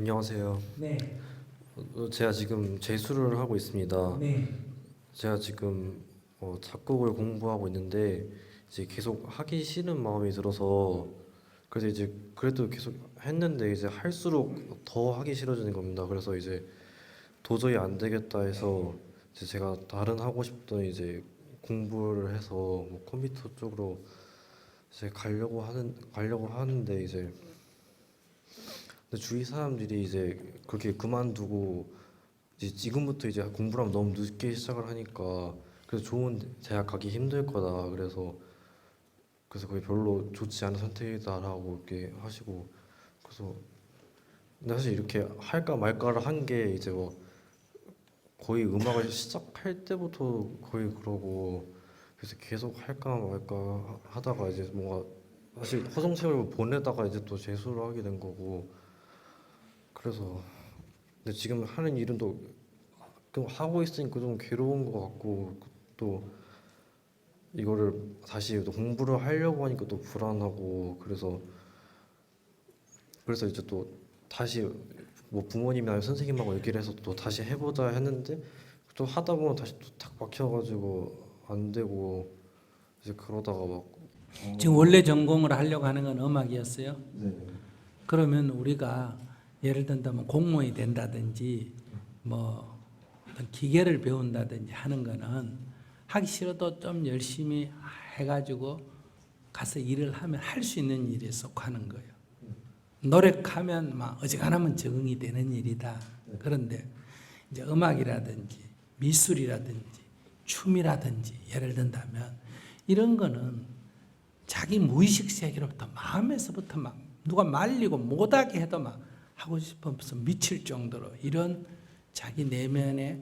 안녕하세요. 네, 제가 지금 재수를 하고 있습니다. 네. 제가 지금 작곡을 공부하고 있는데 이제 계속 하기 싫은 마음이 들어서 그래서 이제 그래도 계속 했는데 이제 할수록 더 하기 싫어지는 겁니다. 그래서 이제 도저히 안 되겠다 해서 이제 제가 다른 하고 싶던 이제 공부를 해서 뭐 컴퓨터 쪽으로 이제 가려고 하는데 이제 근데 주위 사람들이 이제 그렇게 그만두고 이제 지금부터 이제 공부를 하면 너무 늦게 시작을 하니까 그래서 좋은 대학 가기 힘들 거다 그래서 그게 별로 좋지 않은 선택이다라고 이렇게 하시고 그래서 근데 사실 이렇게 할까 말까를 한 게 이제 뭐 거의 음악을 시작할 때부터 거의 그러고 그래서 계속 할까 말까 하다가 이제 뭔가 사실 허송세월 보내다가 이제 또 재수를 하게 된 거고 그래서 근데 지금 하는 일은 또 하고 있으니까 좀 괴로운 것 같고 또 이거를 다시 또 공부를 하려고 하니까 또 불안하고 그래서 이제 또 다시 뭐 부모님이나 선생님하고 얘기를 해서 또 다시 해보자 했는데 또 하다 보면 다시 또 탁 막혀가지고 안 되고 이제 그러다가 막 지금 원래 전공을 하려고 하는 건 음악이었어요. 네. 그러면 우리가 예를 든다면 공무원이 된다든지 뭐 어떤 기계를 배운다든지 하는 거는 하기 싫어도 좀 열심히 해가지고 가서 일을 하면 할 수 있는 일에 속하는 거예요. 노력하면 막 어지간하면 적응이 되는 일이다. 그런데 이제 음악이라든지 미술이라든지 춤이라든지 예를 든다면 이런 거는 자기 무의식 세계로부터 마음에서부터 막 누가 말리고 못하게 해도 막 하고 싶어서 미칠 정도로 이런 자기 내면에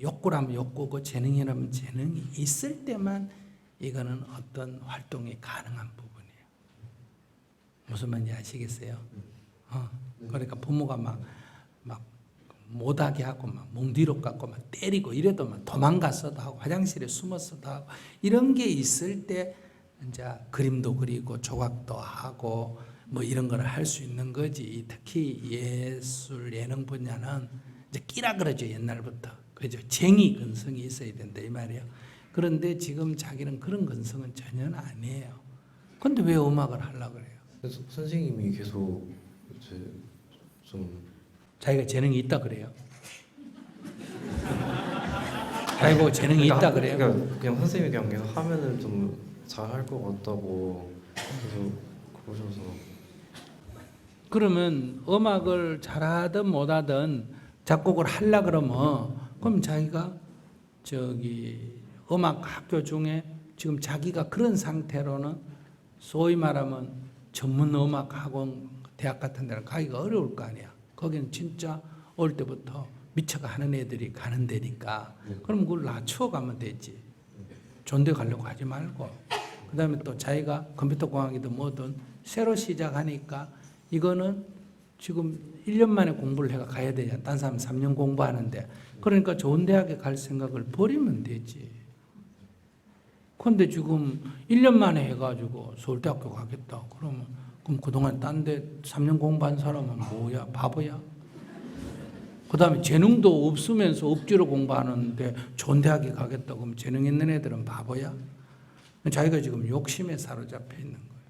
욕구라면 욕구고 재능이라면 재능이 있을 때만 이거는 어떤 활동이 가능한 부분이에요. 무슨 말인지 아시겠어요? 그러니까 부모가 막 못하게 하고 막 몽 뒤로 깎고 막 때리고 이래도 막 도망가서도 하고 화장실에 숨어서도 하고 이런 게 있을 때 이제 그림도 그리고 조각도 하고 뭐 이런 걸 할 수 있는 거지. 특히 예술 예능 분야는 이제 끼라 그러죠 옛날부터. 그죠? 쟁이 근성이 있어야 된다 이 말이에요. 그런데 지금 자기는 그런 근성은 전혀 아니에요. 근데 왜 음악을 하려고 그래요? 그래서 선생님이 계속 이제 좀 자기가 재능이 있다 그래요. 자기가 재능이 있다 그래요. 그냥 선생님이 그냥 계속 하면은 좀 잘할 것 같다고 계속 그러셔서 그러면 음악을 잘하든 못하든 작곡을 하려 그러면 그럼 자기가 저기 음악 학교 중에 지금 자기가 그런 상태로는 소위 말하면 전문 음악 학원 대학 같은 데는 가기가 어려울 거 아니야. 거기는 진짜 어릴 때부터 미쳐가 하는 애들이 가는 데니까 그럼 그걸 낮춰 가면 되지. 존대 가려고 하지 말고 그 다음에 또 자기가 컴퓨터 공학이든 뭐든 새로 시작하니까 이거는 지금 1년 만에 공부를 해가 가야 되잖아. 딴 사람 3년 공부하는데 그러니까 좋은 대학에 갈 생각을 버리면 되지. 근데 지금 1년 만에 해가지고 서울대학교 가겠다. 그러면 그럼 그동안 딴 데 3년 공부한 사람은 뭐야? 바보야? 그 다음에 재능도 없으면서 억지로 공부하는데 좋은 대학에 가겠다. 그럼 재능 있는 애들은 바보야? 자기가 지금 욕심에 사로잡혀 있는 거예요.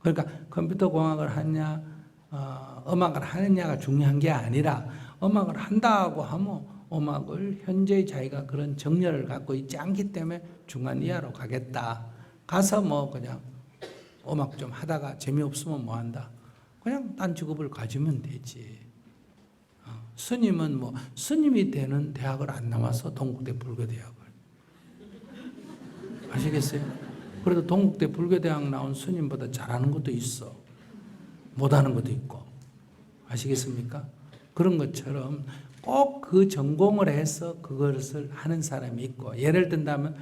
그러니까 컴퓨터 공학을 하냐, 음악을 하느냐가 중요한 게 아니라 음악을 한다고 하면 음악을 현재 자기가 그런 정열을 갖고 있지 않기 때문에 중간 이하로 가겠다. 가서 뭐 그냥 음악 좀 하다가 재미없으면 뭐 한다. 그냥 딴 직업을 가지면 되지. 스님은 뭐 스님이 되는 대학을 안 나와서 동국대 불교대학을 아시겠어요? 그래도 동국대 불교대학 나온 스님보다 잘하는 것도 있어. 못하는 것도 있고. 아시겠습니까? 그런 것처럼 꼭 그 전공을 해서 그것을 하는 사람이 있고 예를 든다면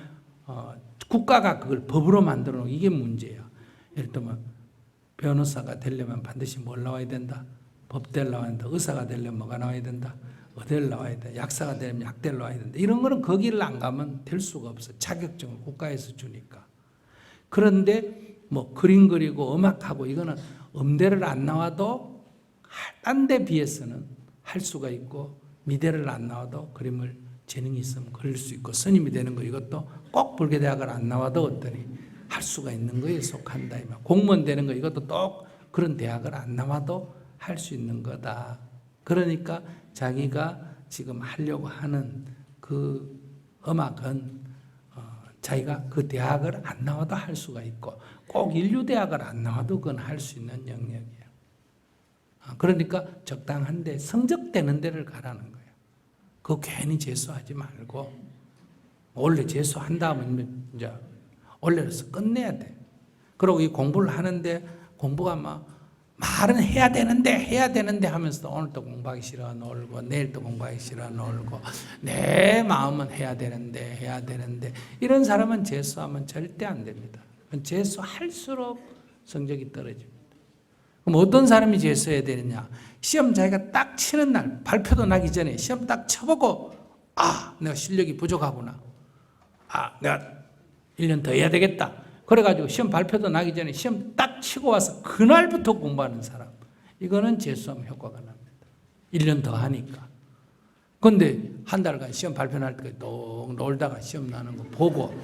국가가 그걸 법으로 만들어 놓은 이게 문제야. 예를 들면 변호사가 되려면 반드시 뭘 나와야 된다? 법대를 나와야 된다. 의사가 되려면 뭐가 나와야 된다? 의대를 나와야 된다. 약사가 되려면 약대를 나와야 된다. 이런 거는 거기를 안 가면 될 수가 없어. 자격증을 국가에서 주니까. 그런데 뭐 그림 그리고 음악하고 이거는 음대를 안 나와도 딴 데 비해서는 할 수가 있고 미대를 안 나와도 그림을 재능이 있으면 그릴 수 있고 스님이 되는 거 이것도 꼭 불교대학을 안 나와도 어떠니 할 수가 있는 거에 속한다. 공무원 되는 거 이것도 또 그런 대학을 안 나와도 할 수 있는 거다. 그러니까 자기가 지금 하려고 하는 그 음악은 자기가 그 대학을 안 나와도 할 수가 있고 꼭 인류대학을 안 나와도 그건 할 수 있는 영역이에요. 그러니까 적당한데 성적되는 데를 가라는 거예요. 그거 괜히 재수하지 말고 원래 재수한 다음은 이제 원래로서 끝내야 돼. 그리고 이 공부를 하는데 공부가 막 말은 해야 되는데 하면서 오늘도 공부하기 싫어 놀고 내일도 공부하기 싫어 놀고 내 마음은 해야 되는데 이런 사람은 재수하면 절대 안 됩니다. 재수할수록 성적이 떨어집니다. 그럼 어떤 사람이 재수해야 되느냐? 시험 자기가 딱 치는 날 발표도 나기 전에 시험 딱 쳐보고 내가 실력이 부족하구나. 내가 1년 더 해야 되겠다. 그래가지고 시험 발표도 나기 전에 시험 딱 치고 와서 그날부터 공부하는 사람. 이거는 재수하면 효과가 납니다. 1년 더 하니까. 근데 한 달간 시험 발표 날 때 또 놀다가 시험 나는 거 보고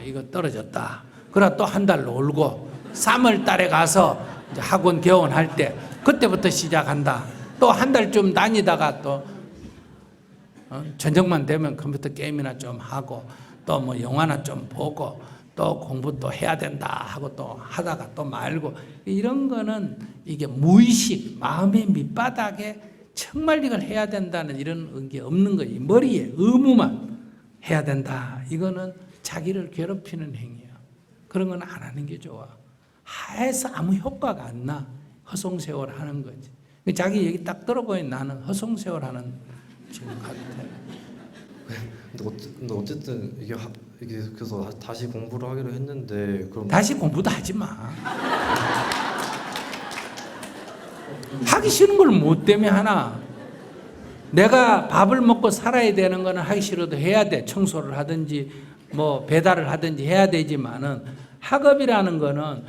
이거 떨어졌다. 그러다 또 한 달 놀고 3월 달에 가서 이제 학원 개원할 때 그때부터 시작한다. 또 한 달쯤 다니다가 또 저녁만 되면 컴퓨터 게임이나 좀 하고 또 뭐 영화나 좀 보고 또 공부 또 해야 된다 하고 또 하다가 또 말고 이런 거는 이게 무의식 마음의 밑바닥에 정말 이걸 해야 된다는 이런 게 없는 거예요. 머리에 의무만 해야 된다. 이거는 자기를 괴롭히는 행위야. 그런 건 안 하는 게 좋아. 해서 아무 효과가 안 나. 허송세월 하는 거지. 자기 얘기 딱 들어보니 나는 허송세월 하는 지금 같아. 근데 어쨌든 이게 그래서 다시 공부를 하기로 했는데 그럼 다시 공부도 하지 마. 하기 싫은 걸 뭐 때문에 하나? 내가 밥을 먹고 살아야 되는 거는 하기 싫어도 해야 돼. 청소를 하든지 뭐 배달을 하든지 해야 되지만은 학업이라는 거는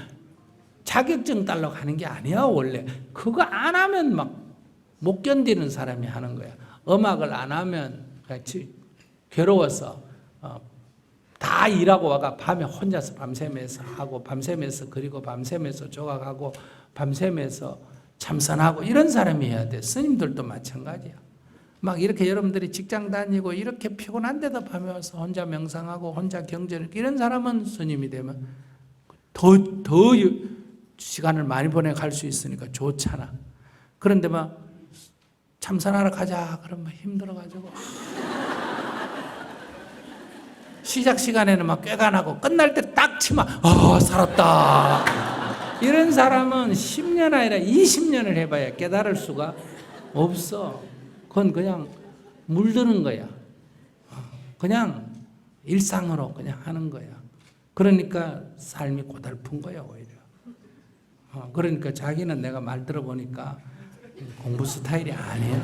자격증 따려고 하는 게 아니야 원래. 그거 안 하면 막 못 견디는 사람이 하는 거야. 음악을 안 하면 같이 괴로워서 다 일하고 와가 밤에 혼자서 밤새면서 하고 밤새면서 그리고 밤새면서 조각하고 밤새면서 참선하고 이런 사람이 해야 돼. 스님들도 마찬가지야. 막 이렇게 여러분들이 직장 다니고 이렇게 피곤한데도 밤에 와서 혼자 명상하고 혼자 경전을 이런 사람은 스님이 되면 더 시간을 많이 보내 갈 수 있으니까 좋잖아. 그런데 막 참선하러 가자 그러면 힘들어가지고 시작 시간에는 막 꾀가 나고 끝날 때 딱 치면 살았다. 이런 사람은 10년 아니라 20년을 해봐야 깨달을 수가 없어. 그건 그냥 물드는 거야. 그냥 일상으로 그냥 하는 거야. 그러니까 삶이 고달픈 거야 오히려. 그러니까 자기는 내가 말 들어보니까 공부 스타일이 아니에요.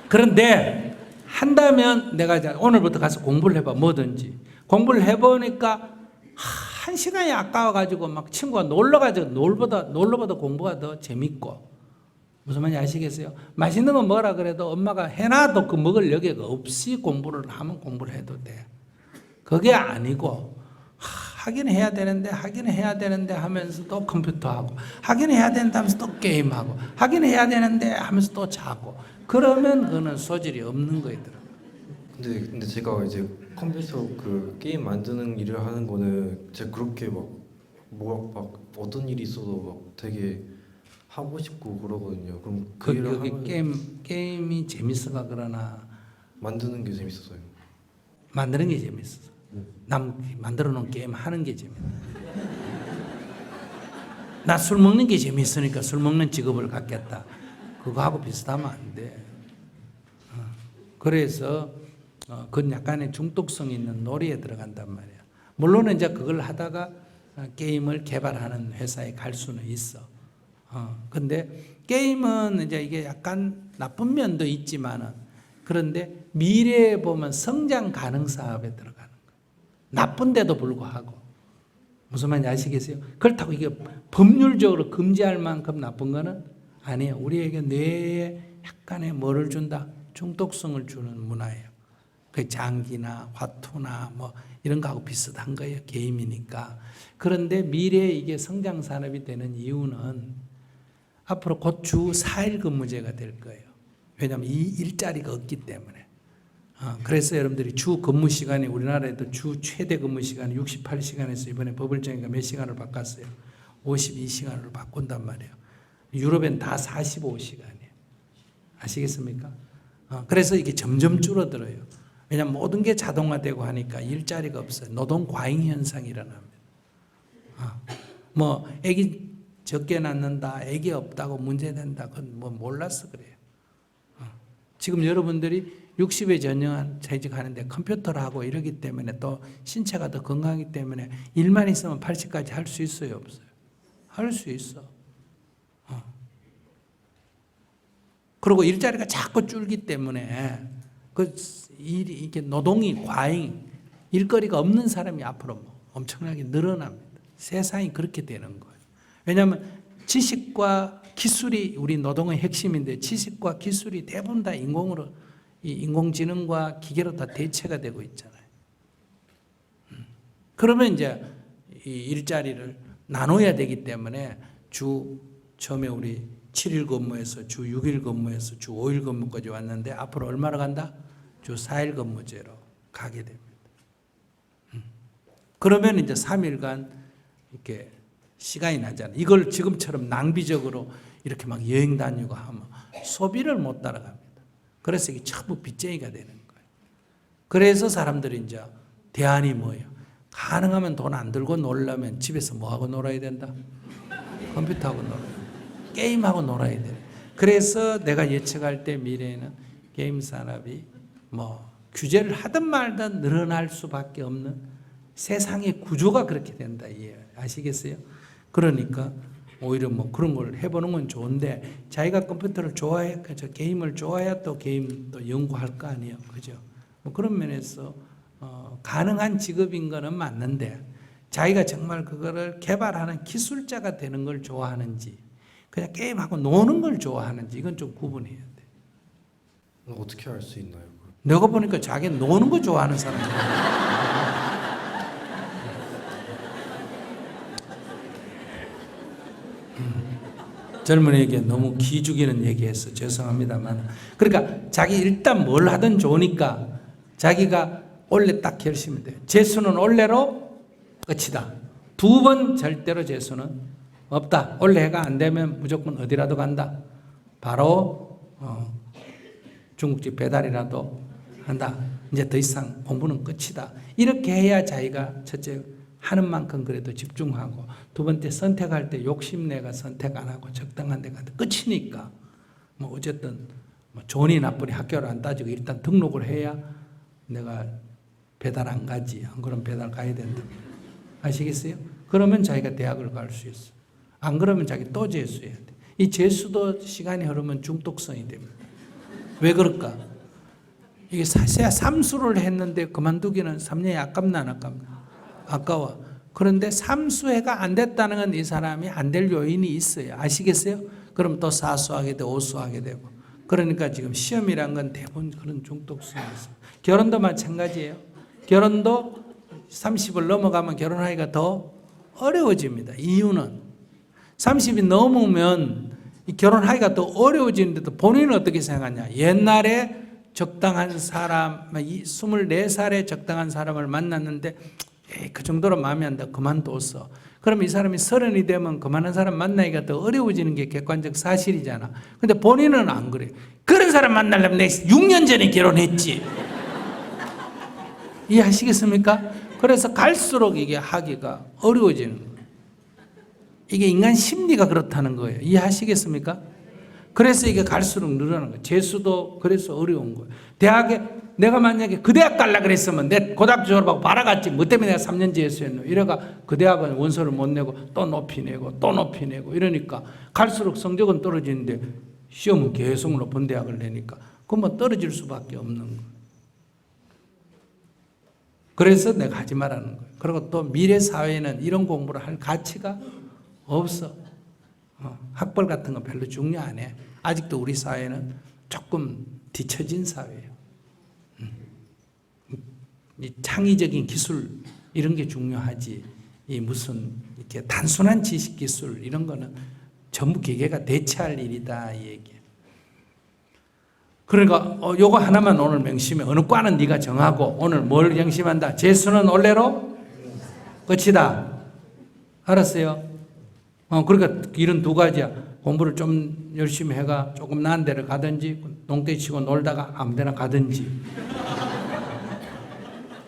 그런데 한다면 내가 이제 오늘부터 가서 공부를 해봐. 뭐든지 공부를 해보니까 한 시간이 아까워가지고 막 친구가 놀러가지고 놀러보다 공부가 더 재밌고. 무슨 말인지 아시겠어요? 맛있는 거 먹으라 그래도 엄마가 해놔도 그 먹을 여기가 없이 공부를 하면 공부를 해도 돼. 그게 아니고 하긴 해야 되는데 하면서 또 컴퓨터하고 하긴 해야 되는데 하면서 또 게임하고 하긴 해야 되는데 하면서 또 자고 그러면 그거는 소질이 없는 거이더라고요. 근데 제가 이제 컴퓨터 그 게임 만드는 일을 하는 거는 제가 그렇게 막 어떤 일이 있어도 막 되게 하고 싶고 그러거든요. 그럼 그 일을 여기 하면 게임이 재밌어가 그러나 만드는 게 재밌었어요. 만드는 게 재밌어. 남 만들어 놓은 게임 하는 게 재밌어. 나 술 먹는 게 재밌으니까 술 먹는 직업을 갖겠다. 그거하고 비슷하면 안 돼. 그래서 그건 약간의 중독성 있는 놀이에 들어간단 말이야. 물론 이제 그걸 하다가 게임을 개발하는 회사에 갈 수는 있어. 근데 게임은 이제 이게 약간 나쁜 면도 있지만은 그런데 미래에 보면 성장 가능 사업에 들어가는 거야. 나쁜데도 불구하고 무슨 말인지 아시겠어요? 그렇다고 이게 법률적으로 금지할 만큼 나쁜 거는 아니에요. 우리에게 뇌에 약간의 뭐를 준다? 중독성을 주는 문화예요. 그 장기나 화투나 뭐 이런 거하고 비슷한 거예요. 게임이니까. 그런데 미래에 이게 성장 산업이 되는 이유는 앞으로 곧 주 4일 근무제가 될 거예요. 왜냐하면 이 일자리가 없기 때문에. 그래서 여러분들이 주 근무 시간이 우리나라에도 주 최대 근무 시간이 68시간에서 이번에 법을 정하니까 몇 시간을 바꿨어요? 52시간으로 바꾼단 말이에요. 유럽엔 다 45시간이에요. 아시겠습니까? 그래서 이게 점점 줄어들어요. 왜냐하면 모든 게 자동화되고 하니까 일자리가 없어요. 노동 과잉 현상이 일어납니다. 뭐 애기 적게 낳는다, 애기 없다고 문제된다, 그건 뭐 몰라서 그래요. 지금 여러분들이 60에 전역한 퇴직하는데 컴퓨터를 하고 이러기 때문에 또 신체가 더 건강하기 때문에 일만 있으면 80까지 할 수 있어요, 없어요? 할 수 있어. 그리고 일자리가 자꾸 줄기 때문에 그 일이 이게 노동이 과잉, 일거리가 없는 사람이 앞으로 뭐 엄청나게 늘어납니다. 세상이 그렇게 되는 거예요. 왜냐하면 지식과 기술이 우리 노동의 핵심인데 지식과 기술이 대부분 다 인공으로 이 인공지능과 기계로 다 대체가 되고 있잖아요. 그러면 이제 이 일자리를 나눠야 되기 때문에 주 처음에 우리 7일 근무에서 주 6일 근무에서 주 5일 근무까지 왔는데 앞으로 얼마나 간다? 주 4일 근무제로 가게 됩니다. 그러면 이제 3일간 이렇게 시간이 나잖아요. 이걸 지금처럼 낭비적으로 이렇게 막 여행 다니고 하면 소비를 못 따라갑니다. 그래서 이게 전부 빚쟁이가 되는 거예요. 그래서 사람들이 이제 대안이 뭐예요? 가능하면 돈 안 들고 놀려면 집에서 뭐하고 놀아야 된다? 컴퓨터하고 놀아야 된다. 게임하고 놀아야 돼요. 그래서 내가 예측할 때 미래에는 게임 산업이 뭐 규제를 하든 말든 늘어날 수밖에 없는 세상의 구조가 그렇게 된다. 아시겠어요? 그러니까 오히려 뭐 그런 걸 해보는 건 좋은데 자기가 컴퓨터를 좋아해, 그죠? 게임을 좋아해야 또 게임 또 연구할 거 아니에요, 그죠? 뭐 그런 면에서 가능한 직업인 거는 맞는데 자기가 정말 그거를 개발하는 기술자가 되는 걸 좋아하는지 그냥 게임하고 노는 걸 좋아하는지 이건 좀 구분해야 돼. 어떻게 알 수 있나요? 내가 보니까 자기 노는 거 좋아하는 사람이야. 젊은이에게 너무 기죽이는 얘기해서 죄송합니다만 그러니까 자기 일단 뭘 하든 좋으니까 자기가 원래 딱 결심이 돼요. 재수는 원래로 끝이다. 2번 절대로 재수는 없다. 원래가 안 되면 무조건 어디라도 간다. 바로 중국집 배달이라도 한다. 이제 더 이상 공부는 끝이다. 이렇게 해야 자기가 첫째 하는 만큼 그래도 집중하고 두 번째 선택할 때 욕심내가 선택 안 하고 적당한 데 가도 끝이니까 뭐 어쨌든 뭐 좋으니 나쁘니 학교를 안 따지고 일단 등록을 해야 내가 배달 안 가지. 안 그러면 배달 가야 된다. 아시겠어요? 그러면 자기가 대학을 갈 수 있어. 안 그러면 자기 또 재수해야 돼. 이 재수도 시간이 흐르면 중독성이 됩니다. 왜 그럴까? 이게 삼수를 했는데 그만두기는 3년이 아깝나 안 아깝나? 아까워. 그런데 삼수회가 안 됐다는 건 이 사람이 안 될 요인이 있어요. 아시겠어요? 그럼 또 사수하게 되고 오수하게 되고. 그러니까 지금 시험이란 건 대부분 그런 중독성이 있어요. 결혼도 마찬가지예요. 결혼도 30을 넘어가면 결혼하기가 더 어려워집니다. 이유는 30이 넘으면 결혼하기가 더 어려워지는데도 본인은 어떻게 생각하냐. 옛날에 적당한 사람, 24살에 적당한 사람을 만났는데 그 정도로 마음에 안 들어 그만뒀어. 그럼 이 사람이 30이 되면 그만한 사람 만나기가 더 어려워지는 게 객관적 사실이잖아. 근데 본인은 안 그래. 그런 사람 만나려면 내가 6년 전에 결혼했지. 이해하시겠습니까? 그래서 갈수록 이게 하기가 어려워지는 거예요. 이게 인간 심리가 그렇다는 거예요. 이해하시겠습니까? 그래서 이게 갈수록 늘어나는 거예요. 재수도 그래서 어려운 거예요. 대학에 내가 만약에 그 대학 갈라 그랬으면 내 고등학교 졸업하고 바로 갔지. 뭐 때문에 내가 3년 재수했노. 이래가 그 대학은 원서를 못 내고 또 높이 내고 또 높이 내고 이러니까 갈수록 성적은 떨어지는데 시험은 계속 높은 대학을 내니까 그건 뭐 떨어질 수밖에 없는 거예요. 그래서 내가 하지 말라는 거예요. 그리고 또 미래 사회에는 이런 공부를 할 가치가 없어. 학벌 같은 거 별로 중요 안 해. 아직도 우리 사회는 조금 뒤처진 사회예요. 이 창의적인 기술 이런 게 중요하지. 이 무슨 이렇게 단순한 지식 기술 이런 거는 전부 기계가 대체할 일이다 이 얘기예요. 그러니까 요거 하나만 오늘 명심해. 어느 과는 네가 정하고 오늘 뭘 명심한다. 재수는 올해로 끝이다. 알았어요? 그러니까 길은 두 가지야. 공부를 좀 열심히 해가 조금 나은 데를 가든지 농대 치고 놀다가 아무 데나 가든지.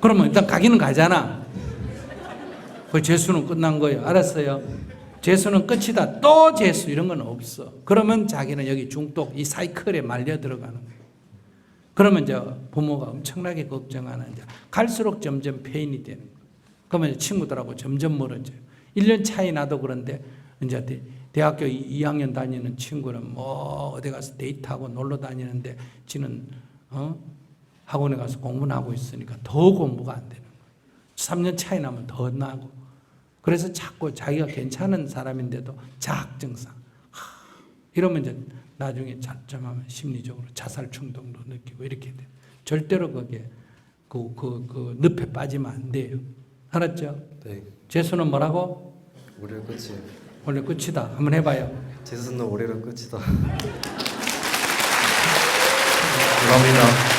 그러면 일단 가기는 가잖아. 그 재수는 끝난 거예요. 알았어요? 재수는 끝이다. 또 재수 이런 건 없어. 그러면 자기는 여기 중독 이 사이클에 말려 들어가는 거예요. 그러면 이제 부모가 엄청나게 걱정하는 이제 갈수록 점점 폐인이 되는 거예요. 그러면 이제 친구들하고 점점 멀어져요. 1년 차이 나도 그런데 이제 대학교 2학년 다니는 친구는 뭐 어디 가서 데이트하고 놀러 다니는데 지는 학원에 가서 공부는 하고 있으니까 더 공부가 안 되는 거예요. 3년 차이 나면 더 나고. 그래서 자꾸 자기가 괜찮은 사람인데도 자학증상. 이러면 이제 나중에 잠잠하면 심리적으로 자살 충동도 느끼고 이렇게 돼요. 절대로 거기에 그 늪에 빠지면 안 돼요. 알았죠? 네. 재수는 뭐라고? 올해로 끝이에요. 원래 끝이다. 한번 해봐요. 재수는 올해로 끝이다. 감사합니다.